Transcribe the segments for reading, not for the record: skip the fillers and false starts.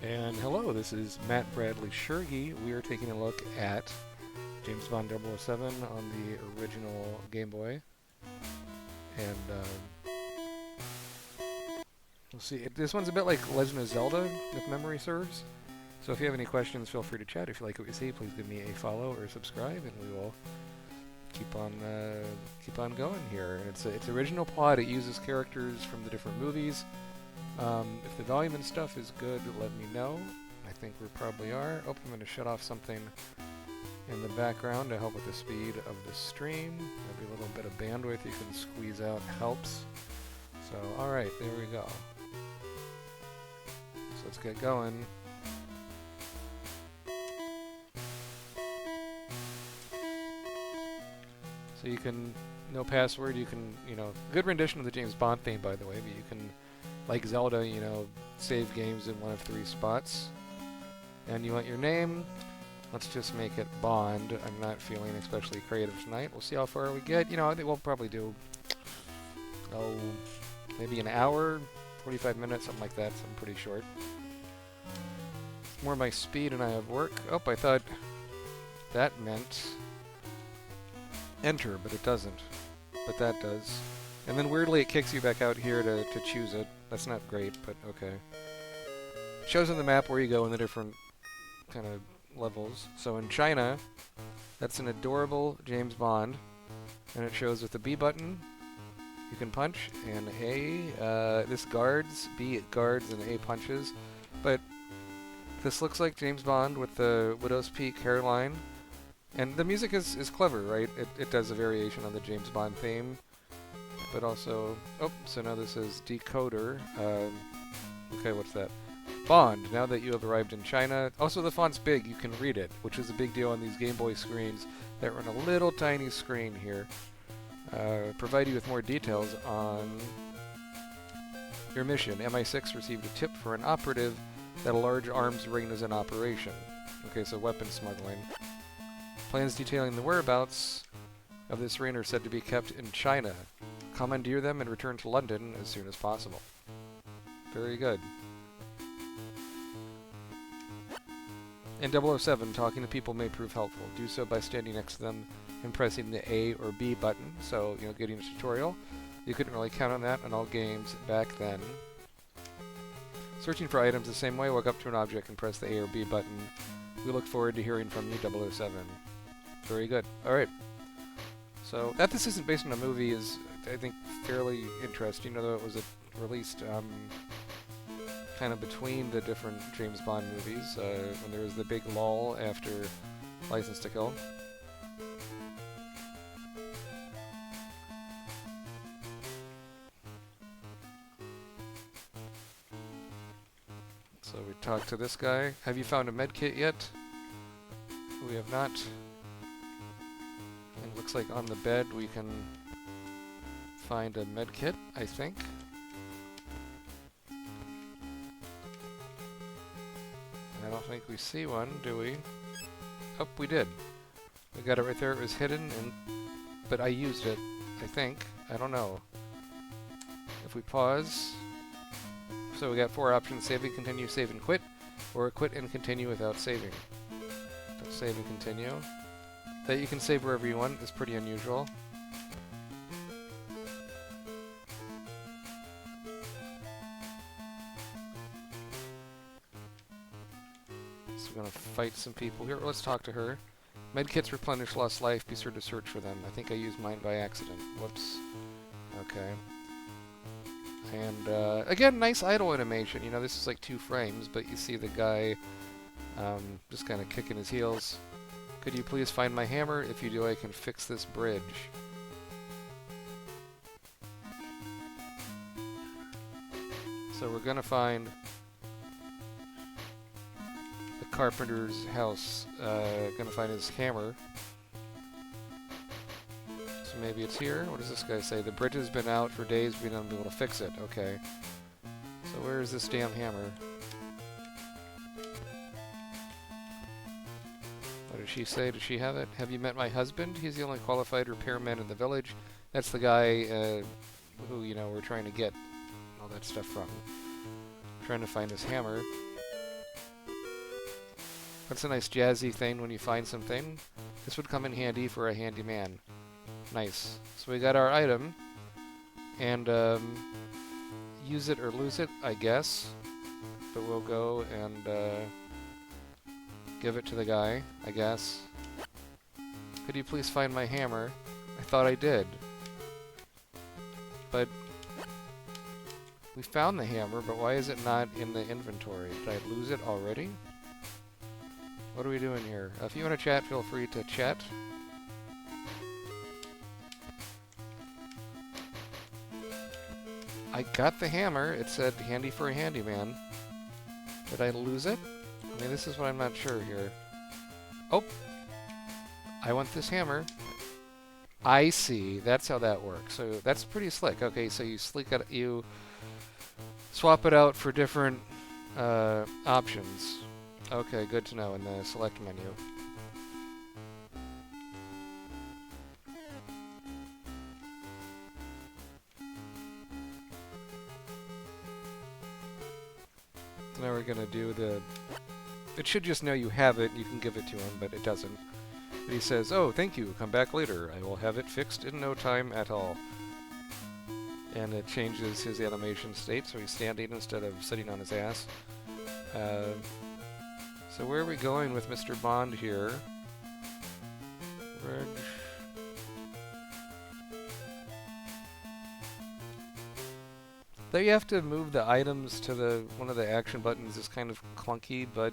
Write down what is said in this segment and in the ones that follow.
And hello, this is Matt Bradley-Tschirgi. We are taking a look at James Bond 007 on the original Game Boy. And we'll see. This one's a bit like Legend of Zelda, if memory serves. So if you have any questions, feel free to chat. If you like what you see, please give me a follow or subscribe, and we will keep on going here. And it's original plot. It uses characters from the different movies. If the volume and stuff is good, let me know. I think we probably are. Oh, I'm going to shut off something in the background to help with the speed of the stream. Maybe a little bit of bandwidth you can squeeze out helps. So, alright, there we go. So let's get going. So you can, no password, you can, good rendition of the James Bond theme, by the way, but you can, like Zelda, save games in one of 3 spots. And you want your name. Let's just make it Bond. I'm not feeling especially creative tonight. We'll see how far we get. I think we'll probably do, maybe an hour, 45 minutes, something like that. I'm pretty short. It's more my speed and I have work. Oh, I thought that meant enter, but it doesn't. But that does. And then weirdly it kicks you back out here to choose it. That's not great, but okay. It shows on the map where you go in the different kind of levels. So in China, that's an adorable James Bond. And it shows with the B button, you can punch, and A, this guards, B guards, and A punches. But this looks like James Bond with the Widow's Peak hairline. And the music is clever, right? It does a variation on the James Bond theme. But also, so now this is decoder. Okay, what's that? Bond, now that you have arrived in China. Also, the font's big, you can read it, which is a big deal on these Game Boy screens that run a little tiny screen here. Provide you with more details on your mission. MI6 received a tip for an operative that a large arms ring is in operation. Okay, so weapon smuggling. Plans detailing the whereabouts of this ring are said to be kept in China. Commandeer them and return to London as soon as possible. Very good. In 007, talking to people may prove helpful. Do so by standing next to them and pressing the A or B button. So, getting a tutorial. You couldn't really count on that in all games back then. Searching for items the same way, walk up to an object and press the A or B button. We look forward to hearing from you, 007. Very good. Alright. So, that this isn't based on a movie is, I think, fairly interesting, although it was released kind of between the different James Bond movies, when there was the big lull after License to Kill. So we talked to this guy. Have you found a med kit yet? We have not. It looks like on the bed we can find a med kit, I think. I don't think we see one, do we? Oh, we did. We got it right there. It was hidden, but I used it, I think. I don't know. If we pause... So we got 4 options: save and continue, save and quit, or quit and continue without saving. Let's save and continue. That you can save wherever you want is pretty unusual. So we're gonna fight some people here. Let's talk to her. Medkits replenish lost life. Be sure to search for them. I think I used mine by accident. Whoops. Okay. And, again, nice idle animation. This is like 2 frames, but you see the guy just kind of kicking his heels. Could you please find my hammer? If you do, I can fix this bridge. So we're gonna find the carpenter's house. Gonna find his hammer. So maybe it's here. What does this guy say? The bridge has been out for days. We don't be able to fix it. Okay. So where is this damn hammer? What does she say? Does she have it? Have you met my husband? He's the only qualified repairman in the village. That's the guy who, we're trying to get all that stuff from. Trying to find his hammer. That's a nice jazzy thing when you find something. This would come in handy for a handyman. Nice. So we got our item. And use it or lose it, I guess. But we'll go and give it to the guy, I guess. Could you please find my hammer? I thought I did. But we found the hammer, but why is it not in the inventory? Did I lose it already? What are we doing here? If you want to chat, feel free to chat. I got the hammer. It said handy for a handyman. Did I lose it? I mean, this is what I'm not sure here. Oh! I want this hammer. I see. That's how that works. So that's pretty slick. Okay, so you you swap it out for different options. Okay, good to know in the select menu. So now we're gonna do the... It should just know you have it, you can give it to him, but it doesn't. But he says, oh, thank you, come back later. I will have it fixed in no time at all. And it changes his animation state, so he's standing instead of sitting on his ass. So where are we going with Mr. Bond here? There you have to move the items to the one of the action buttons is kind of clunky, but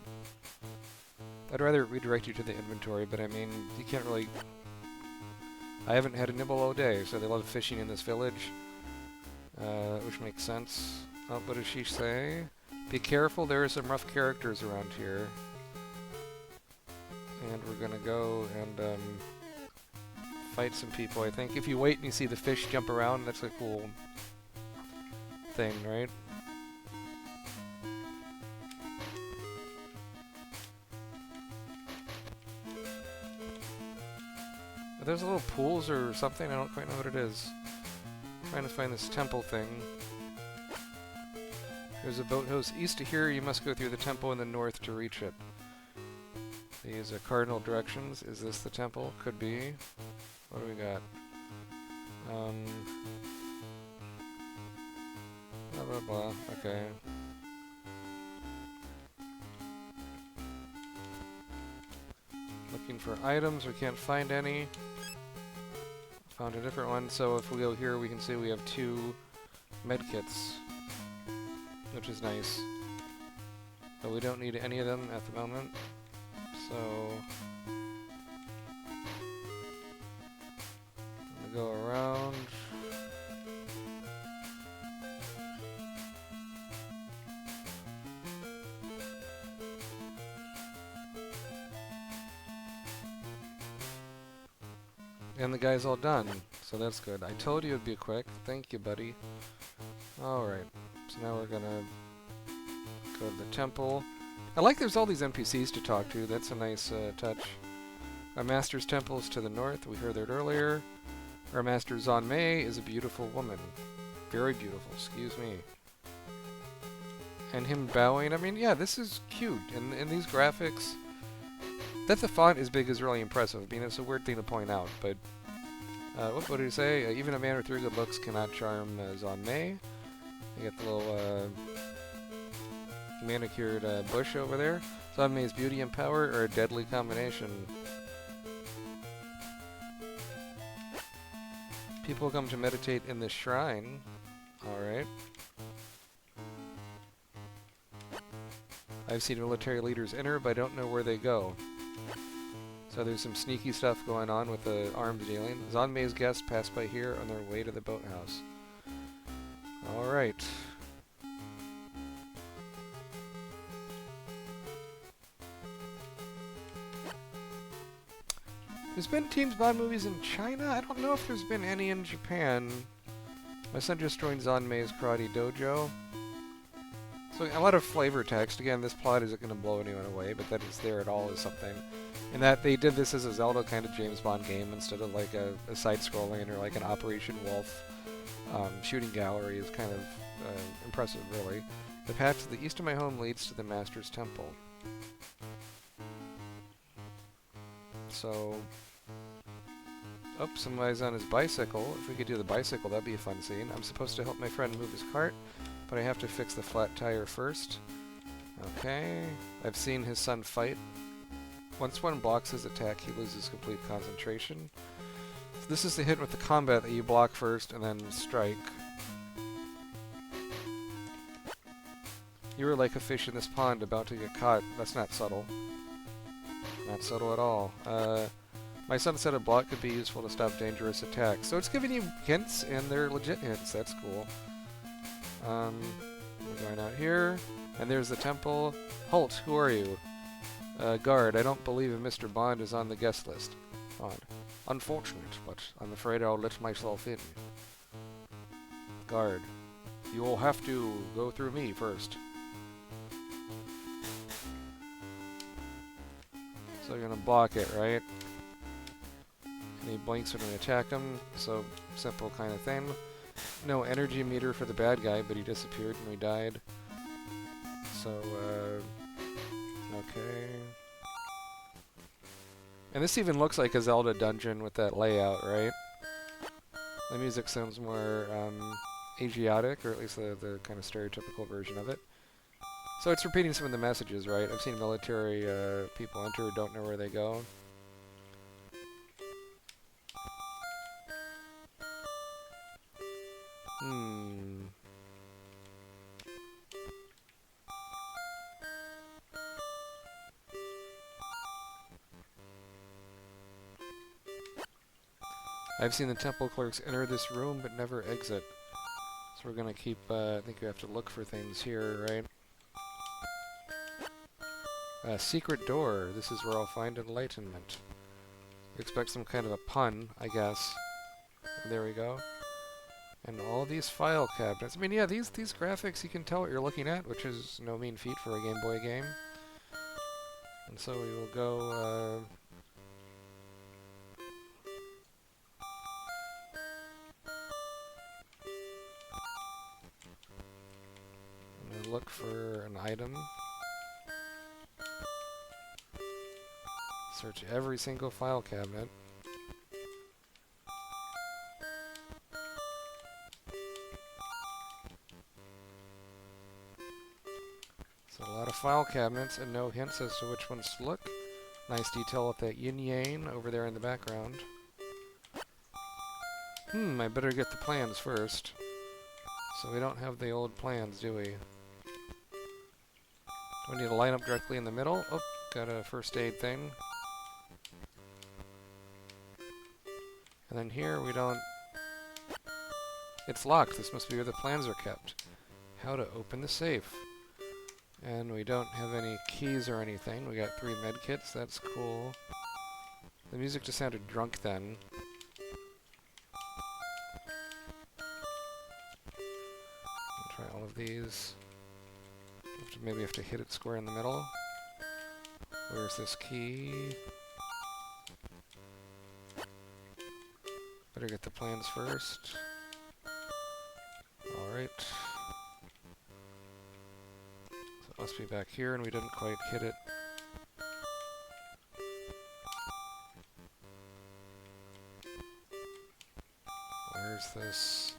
I'd rather redirect you to the inventory, but I mean, you can't really... I haven't had a nibble all day, so they love fishing in this village, which makes sense. Oh, what does she say? Be careful, there are some rough characters around here. And we're gonna go and fight some people, I think. If you wait and you see the fish jump around, that's a cool thing, right? There's little pools or something, I don't quite know what it is. I'm trying to find this temple thing. There's a boathouse east of here, you must go through the temple in the north to reach it. These are cardinal directions. Is this the temple? Could be. What do we got? Blah blah blah. Okay. Looking for items, we can't find any. Found a different one, so if we go here we can see we have 2 medkits, which is nice. But we don't need any of them at the moment, so... I'm gonna go around... And the guy's all done, so that's good. I told you it'd be quick. Thank you, buddy. Alright, so now we're gonna go to the temple. I like there's all these NPCs to talk to. That's a nice touch. Our master's temple is to the north. We heard that earlier. Our master Zon Mei is a beautiful woman. Very beautiful, excuse me. And him bowing, I mean, yeah, this is cute. And these graphics... That the font is big is really impressive. I mean, it's a weird thing to point out, but... what did he say? Even a man with 3 good looks cannot charm Zon Mei. You get the little manicured bush over there. Zon Mei's beauty and power are a deadly combination. People come to meditate in this shrine. Alright. I've seen military leaders enter, but I don't know where they go. So there's some sneaky stuff going on with the arms dealing. Zon Mei's guests pass by here on their way to the boathouse. Alright. There's been James Bond movies in China? I don't know if there's been any in Japan. My son just joined Zon Mei's karate dojo. So a lot of flavor text. Again, this plot isn't going to blow anyone away, but that it's there at all is something. And that they did this as a Zelda kind of James Bond game instead of like a side-scrolling or like an Operation Wolf shooting gallery is kind of impressive, really. The path to the east of my home leads to the Master's Temple. So, oh, somebody's on his bicycle. If we could do the bicycle, that'd be a fun scene. I'm supposed to help my friend move his cart, but I have to fix the flat tire first. Okay, I've seen his son fight. Once one blocks his attack, he loses complete concentration. So this is the hit with the combat that you block first and then strike. You are like a fish in this pond about to get caught. That's not subtle. Not subtle at all. My son said a block could be useful to stop dangerous attacks. So it's giving you hints, and they're legit hints. That's cool. We're going out here, and there's the temple. Halt, who are you? Guard, I don't believe Mr. Bond is on the guest list. Bond. Unfortunate, but I'm afraid I'll let myself in. Guard, you'll have to go through me first. So you're gonna block it, right? And he blinks when we attack him, so simple kind of thing. No energy meter for the bad guy, but he disappeared when we died. So, okay. And this even looks like a Zelda dungeon with that layout, right? The music sounds more Asiatic, or at least the kind of stereotypical version of it. So it's repeating some of the messages, right? I've seen military people enter who don't know where they go. I've seen the temple clerks enter this room but never exit. So we're gonna keep, I think we have to look for things here, right? Secret door. This is where I'll find enlightenment. We expect some kind of a pun, I guess. There we go. And all these file cabinets. I mean, yeah, these graphics, you can tell what you're looking at, which is no mean feat for a Game Boy game. And so we will go, I'm gonna look for an item. Search every single file cabinet. So a lot of file cabinets and no hints as to which ones to look. Nice detail with that yin-yang over there in the background. I better get the plans first. So we don't have the old plans, do we? Do we need to line up directly in the middle? Oh, got a first aid thing. And then here we don't... It's locked. This must be where the plans are kept. How to open the safe. And we don't have any keys or anything. We got 3 medkits. That's cool. The music just sounded drunk then. Try all of these. Maybe have to hit it square in the middle. Where's this key? Better get the plans first. Alright. So it must be back here, and we didn't quite hit it. Where's this?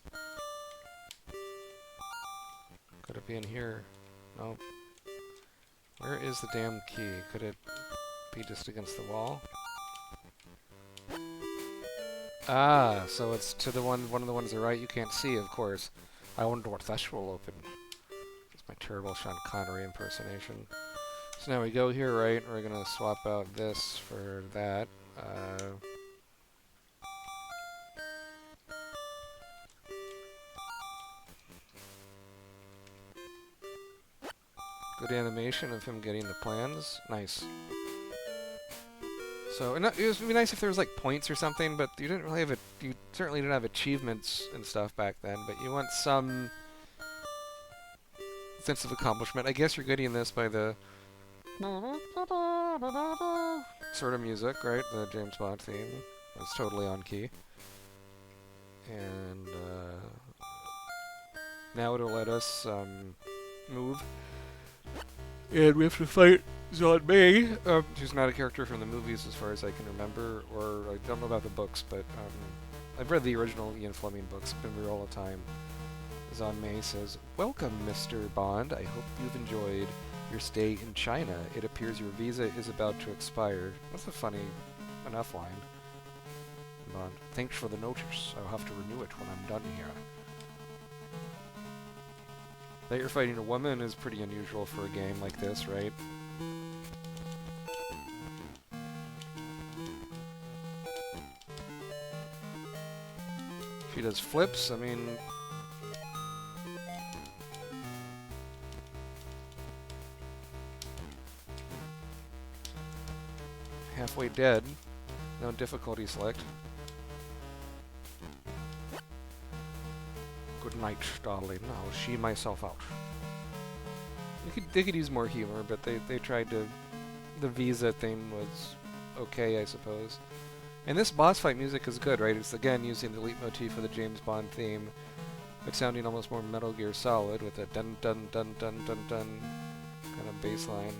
Could it be in here? Nope. Where is the damn key? Could it be just against the wall? Ah, so it's to the one of the ones on the right you can't see, of course. I wonder what this will open. It's my terrible Sean Connery impersonation. So now we go here, right? We're gonna swap out this for that. Good animation of him getting the plans. Nice. So, and it would be nice if there was like points or something, but you didn't really have you certainly didn't have achievements and stuff back then, but you want some sense of accomplishment. I guess you're getting this by the sort of music, right? The James Bond theme. It's totally on key. And now it'll let us move. And we have to fight Zon Mei. She's not a character from the movies as far as I can remember, or I don't know about the books, but I've read the original Ian Fleming books, been read all the time. Zon Mei says, "Welcome, Mr. Bond. I hope you've enjoyed your stay in China. It appears your visa is about to expire." That's a funny enough line. Bond, "Thanks for the notice. I'll have to renew it when I'm done here." That you're fighting a woman is pretty unusual for a game like this, right? She does flips, I mean... halfway dead. No difficulty select. Good night, darling. I'll see myself out. They could use more humor, but they tried to... The visa thing was okay, I suppose. And this boss fight music is good, right? It's again using the leitmotif of the James Bond theme, but sounding almost more Metal Gear Solid with a dun dun dun dun dun dun kind of bass line.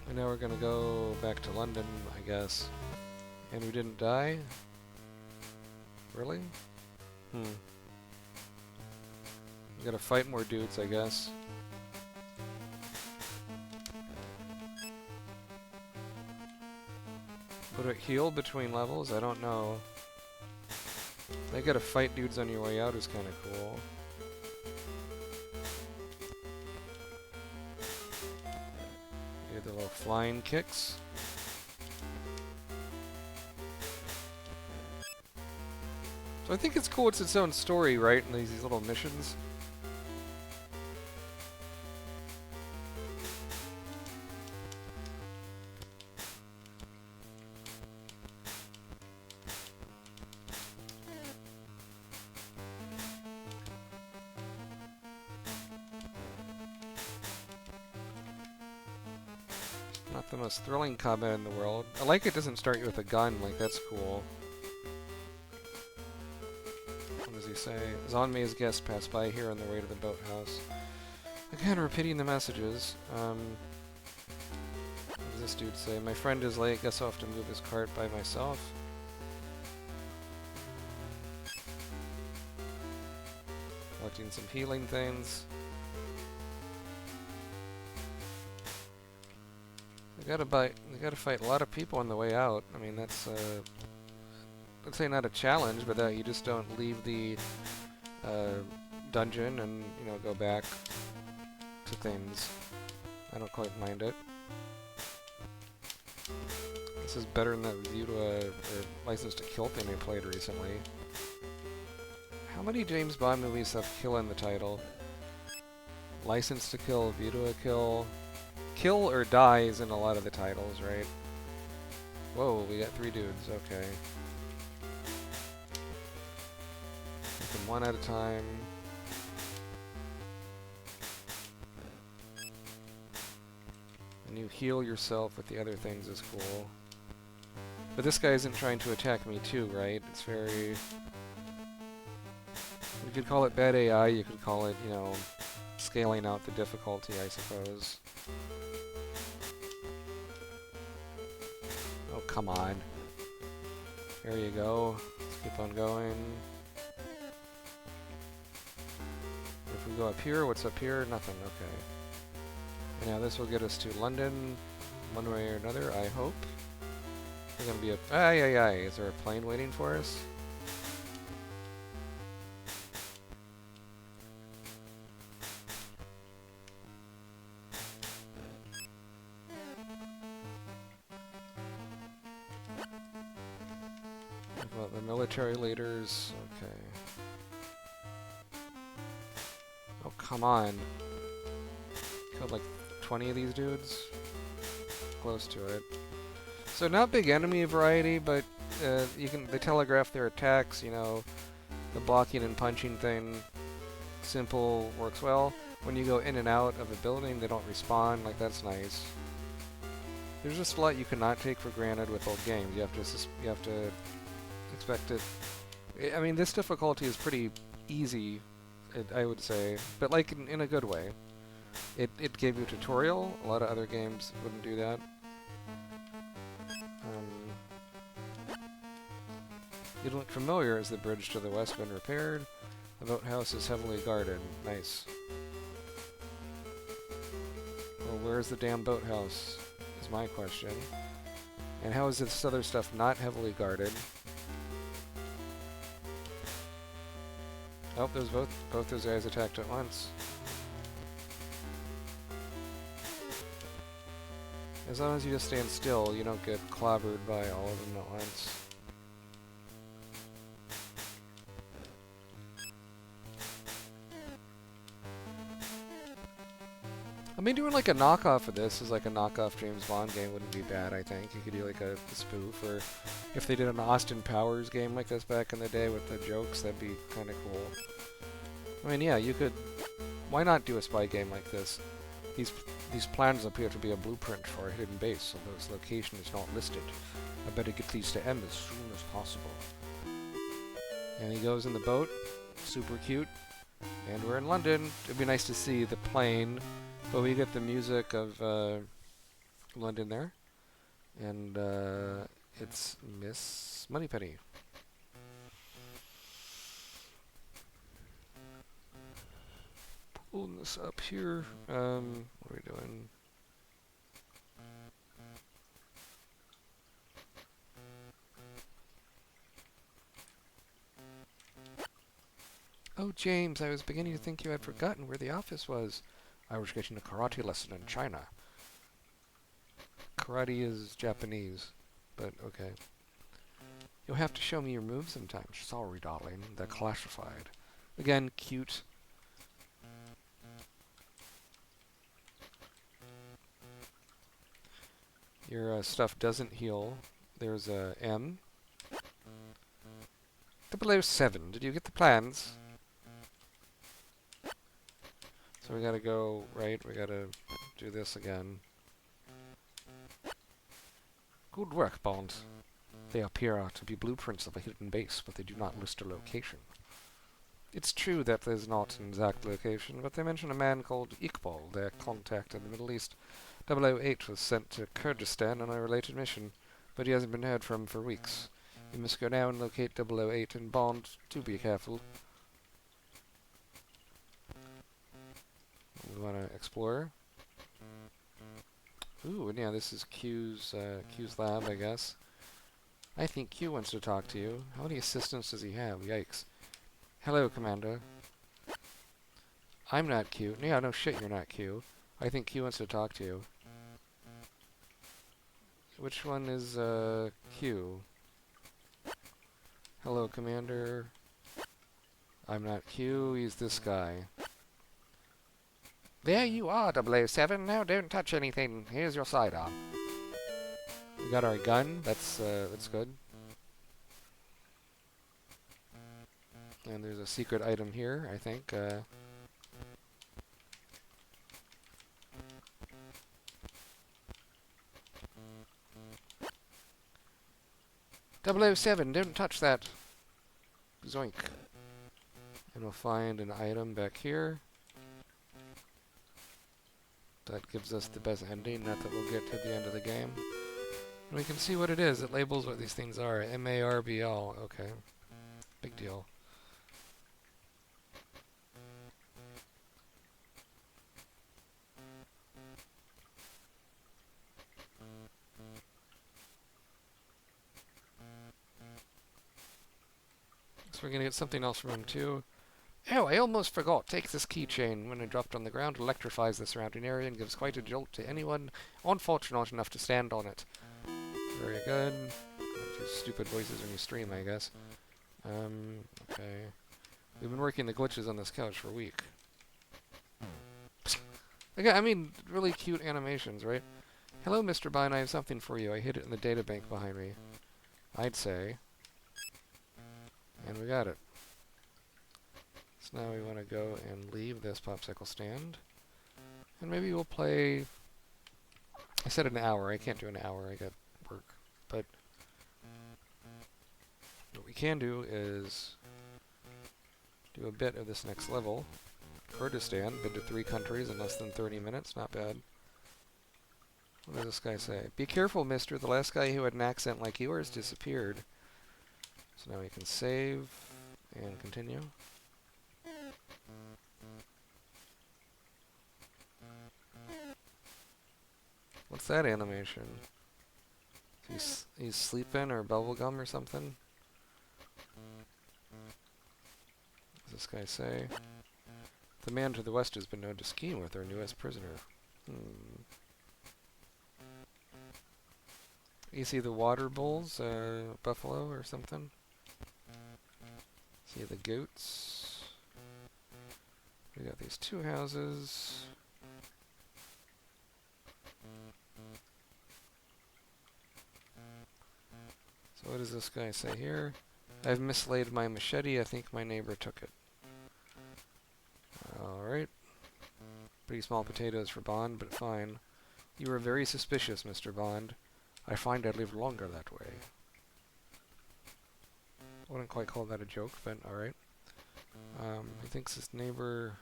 And now we're gonna go back to London, I guess. And we didn't die? Really? We gotta fight more dudes, I guess. Put a heal between levels? I don't know. They gotta fight dudes on your way out is kinda cool. The little flying kicks. So I think it's cool it's its own story, right? And these little missions. Not the most thrilling combat in the world. I like it doesn't start you with a gun, like that's cool. What does he say? Zon Mei's guests pass by here on their way to the boathouse. Again, repeating the messages. What does this dude say? My friend is late, guess I'll have to move his cart by myself. Collecting some healing things. They gotta fight a lot of people on the way out. I mean, that's let's say not a challenge, but that you just don't leave the dungeon and go back to things. I don't quite mind it. This is better than that View to or License to Kill thing I played recently. How many James Bond movies have kill in the title? License to Kill, View to a Kill. Kill or die is in a lot of the titles, right? Whoa, we got 3 dudes, okay. Take them one at a time. And you heal yourself with the other things is cool. But this guy isn't trying to attack me too, right? It's very... You could call it bad AI, you could call it, scaling out the difficulty, I suppose. Oh, come on. There you go. Let's keep on going. If we go up here, what's up here? Nothing, okay. And now this will get us to London, one way or another, I hope. There's gonna be a... Aye. Is there a plane waiting for us? About the military leaders, okay. Oh, come on. Killed like 20 of these dudes? Close to it. So not big enemy variety, but they telegraph their attacks, The blocking and punching thing, simple, works well. When you go in and out of a building, they don't respawn. Like, that's nice. There's just a lot you cannot take for granted with old games. You have to expect it. I mean, this difficulty is pretty easy, I would say, but like in a good way. It gave you a tutorial. A lot of other games wouldn't do that. You look familiar as the bridge to the west been repaired. The boathouse is heavily guarded. Nice. Well, where's the damn boathouse? Is my question. And how is this other stuff not heavily guarded? Oh, there's both those guys attacked at once. As long as you just stand still, you don't get clobbered by all of them at once. I mean, doing like a knockoff of this is like a knockoff James Bond game wouldn't be bad, I think. You could do like a spoof, or if they did an Austin Powers game like this back in the day with the jokes, that'd be kind of cool. I mean, yeah, you could... Why not do a spy game like this? These plans appear to be a blueprint for a hidden base, although its location is not listed. I better get these to M as soon as possible. And he goes in the boat. Super cute. And we're in London. It'd be nice to see the plane. But we get the music of London there, and it's Miss Moneypenny. Pulling this up here. What are we doing? Oh, James, I was beginning to think you had forgotten where the office was. I was getting a karate lesson in China. Karate is Japanese, but okay. You'll have to show me your moves sometime. Sorry, darling. They're classified. Again, cute. Your stuff doesn't heal. There's a M. 007. Did you get the plans? So we gotta go, right, we gotta do this again. Good work, Bond. They appear to be blueprints of a hidden base, but they do not list a location. It's true that there's not an exact location, but they mention a man called Iqbal, their contact in the Middle East. 008 was sent to Kurdistan on a related mission, but he hasn't been heard from for weeks. You must go now and locate 008 and Bond. Do be careful. We want to explore. Ooh, and yeah, this is Q's lab, I guess. I think Q wants to talk to you. How many assistants does he have? Yikes. Hello, Commander. I'm not Q. Yeah, no shit, you're not Q. I think Q wants to talk to you. Which one is, Q? Hello, Commander. I'm not Q, he's this guy. There you are, 007. Now don't touch anything. Here's your sidearm. We got our gun. That's good. And there's a secret item here, I think. 007, don't touch that. Zoink. And we'll find an item back here. That gives us the best ending, not that we'll get to the end of the game. And we can see what it is. It labels what these things are. MARBL. Okay. Big deal. So we're going to get something else from him, too. Oh, I almost forgot. Take this keychain. When it dropped on the ground, electrifies the surrounding area and gives quite a jolt to anyone unfortunate enough to stand on it. Very good. Do stupid voices when you stream, I guess. Okay. We've been working the glitches on this couch for a week. Again, I mean, really cute animations, right? Hello, Mr. Bine, I have something for you. I hid it in the databank behind me. I'd say. And we got it. So now we want to go and leave this popsicle stand. And maybe we'll play... I said an hour. I can't do an hour. I got work. But what we can do is do a bit of this next level. Kurdistan, been to 3 countries in less than 30 minutes. Not bad. What does this guy say? Be careful, mister. The last guy who had an accent like yours disappeared. So now we can save and continue. What's that animation? He's sleeping or bubblegum or something? What does this guy say? The man to the west has been known to scheme with our newest prisoner. You see the water bulls, buffalo or something? See the goats. We got these 2 houses. So what does this guy say here? I've mislaid my machete. I think my neighbor took it. Alright. Pretty small potatoes for Bond, but fine. You are very suspicious, Mr. Bond. I find I live longer that way. I wouldn't quite call that a joke, but alright. He thinks his neighbor...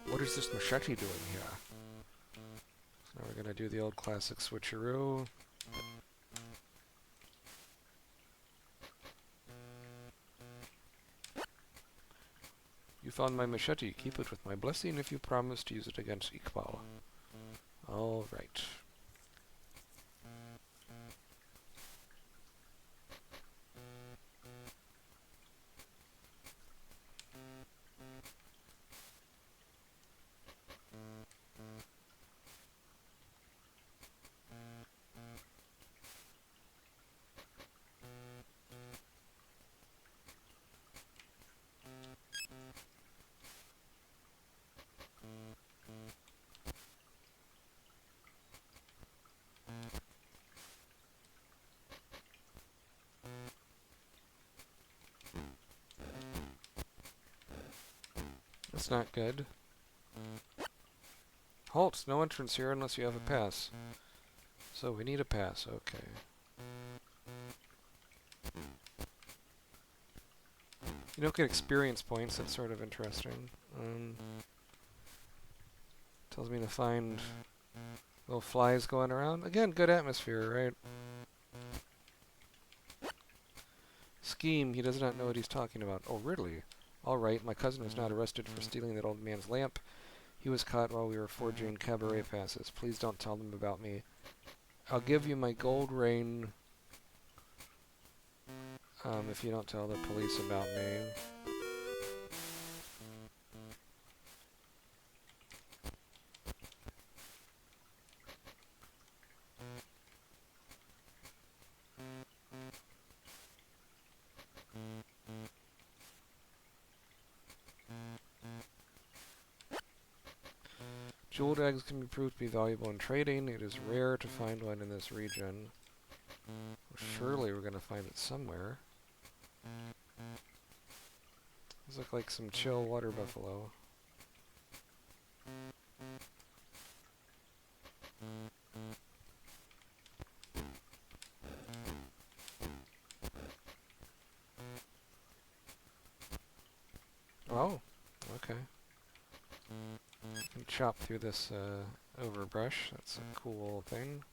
What is this machete doing here? So now we're going to do the old classic switcheroo. You found my machete. Keep it with my blessing if you promise to use it against Iqbal. All right. That's not good. Halt! No entrance here unless you have a pass. So we need a pass, okay. You don't get experience points, that's sort of interesting. Tells me to find little flies going around. Again, good atmosphere, right? Scheme, he does not know what he's talking about. Oh, really? Alright, my cousin was not arrested for stealing that old man's lamp. He was caught while we were forging cabaret passes. Please don't tell them about me. I'll give you my gold ring if you don't tell the police about me. Jeweled eggs can be proved to be valuable in trading. It is rare to find one in this region. Well, surely we're going to find it somewhere. These look like some chill water buffalo. Oh, okay. Can chop through this overbrush. That's a cool thing.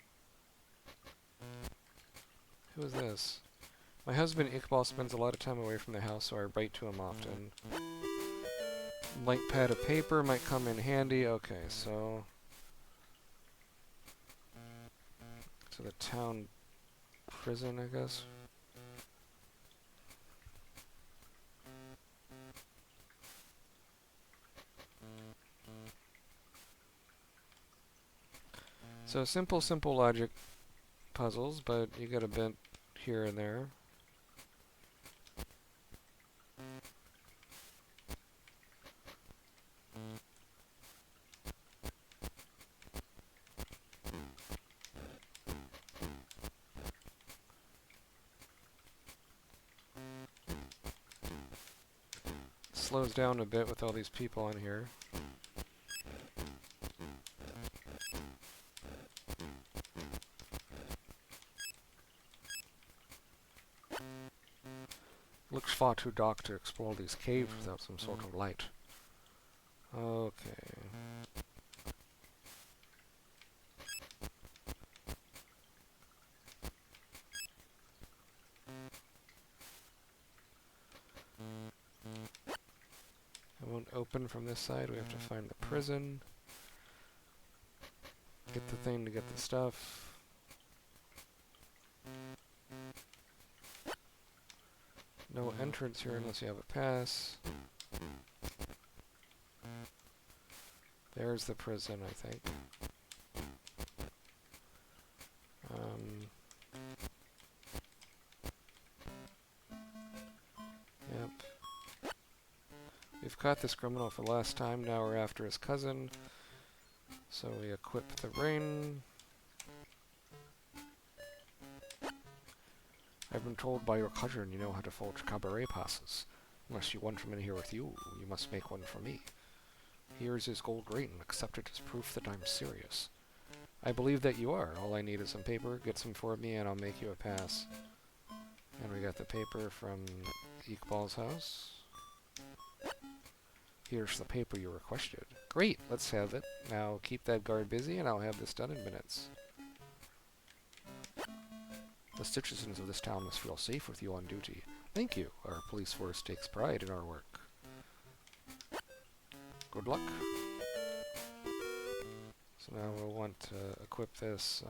Who is this? My husband Iqbal spends a lot of time away from the house, so I write to him often. Light pad of paper might come in handy. Okay, so to the town prison, I guess. So simple logic puzzles, but you get a bit here and there. slows down a bit with all these people on here. Looks far too dark to explore these caves without some sort of light. Okay. It won't open from this side. We have to find the prison. Get the thing to get the stuff. No entrance here unless you have a pass. There's the prison, I think. Yep. We've caught this criminal for the last time. Now we're after his cousin. So we equip the ring. I've been told by your cousin you know how to forge cabaret passes. Unless you want him in here with you, you must make one for me. Here's his gold ring. Accept it as proof that I'm serious. I believe that you are. All I need is some paper. Get some for me and I'll make you a pass. And we got the paper from Iqbal's house. Here's the paper you requested. Great, let's have it. Now keep that guard busy and I'll have this done in minutes. The citizens of this town must feel safe with you on duty. Thank you. Our police force takes pride in our work. Good luck. So now we'll want to equip this.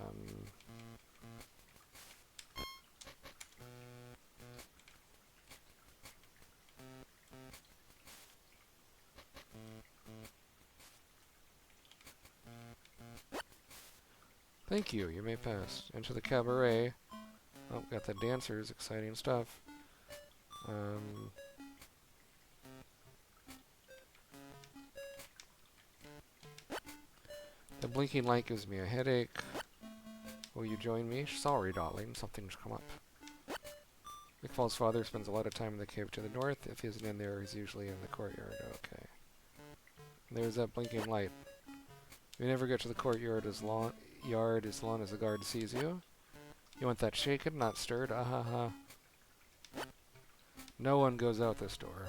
Thank you. You may pass. Enter the cabaret. Oh, got the dancers. Exciting stuff. The blinking light gives me a headache. Will you join me? Sorry, darling. Something's come up. Iqbal's father spends a lot of time in the cave to the north. If he isn't in there, he's usually in the courtyard. Okay. There's that blinking light. You never get to the courtyard as long as the guard sees you. You want that shaken, not stirred? Ahaha. No one goes out this door.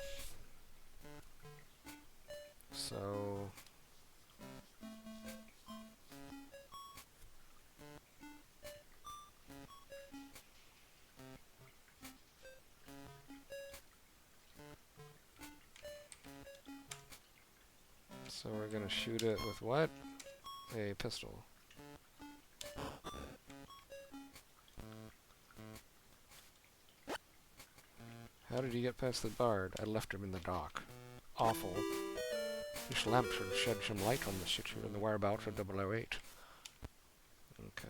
So... So we're gonna shoot it with what? A pistol. How did he get past the guard? I left him in the dark. Awful. This lamp should shed some light on the situation and the whereabouts of 008. Okay.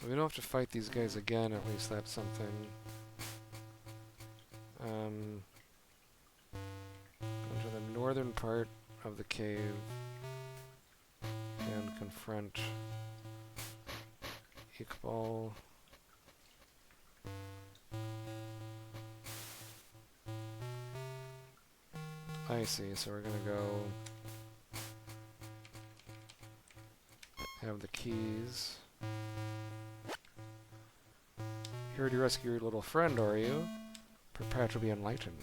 So we don't have to fight these guys again, at least that's something. Go to the northern part of the cave and confront Iqbal. I see, so we're gonna go have the keys. Here to rescue your little friend, are you? Prepare to be enlightened.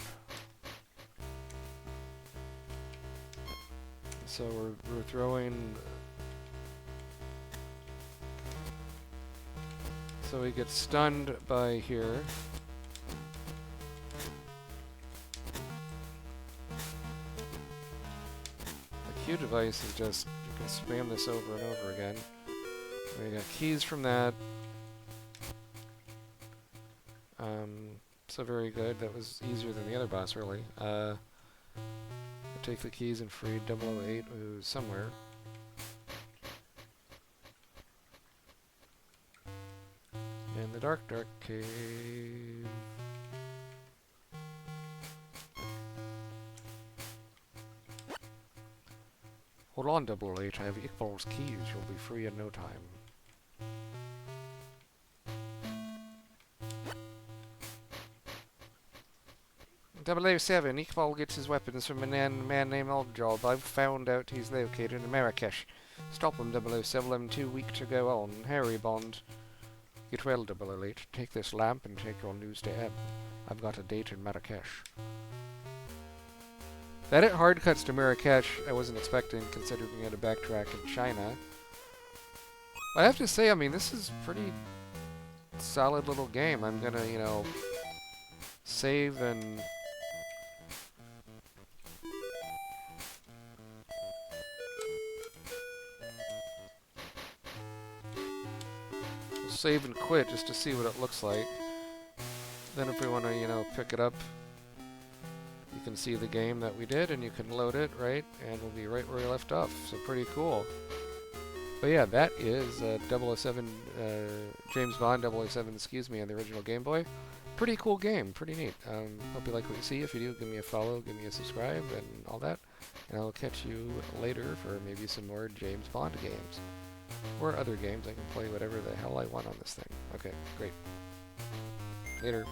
So we're throwing... So he gets stunned by here. The Q device is just, you can spam this over and over again. We got keys from that. So very good. That was easier than the other boss, really. Take the keys and free 008, who's somewhere. And the dark, dark cave. Hold on, 008. I have Iqbal's keys. You'll be free in no time. 007, Iqbal gets his weapons from a man named Oddjob. I've found out he's located in Marrakesh. Stop him, 007. I'm too weak to go on. Harry Bond. Get well, 008. Take this lamp and take your news to M. I've got a date in Marrakesh. That it hard cuts to Marrakesh. I wasn't expecting, considering we had to backtrack in China. I have to say, I mean, this is pretty solid little game. I'm gonna, you know, save and save and quit just to see what it looks like. Then if we want to, you know, pick it up, you can see the game that we did and you can load it, right? And we'll be right where we left off. So pretty cool. But yeah, that is 007, James Bond 007, excuse me, on the original Game Boy. Pretty cool game, pretty neat. Hope you like what you see. If you do, give me a follow, give me a subscribe, and all that. And I'll catch you later for maybe some more James Bond games. Or other games. I can play whatever the hell I want on this thing. Okay, great. Later.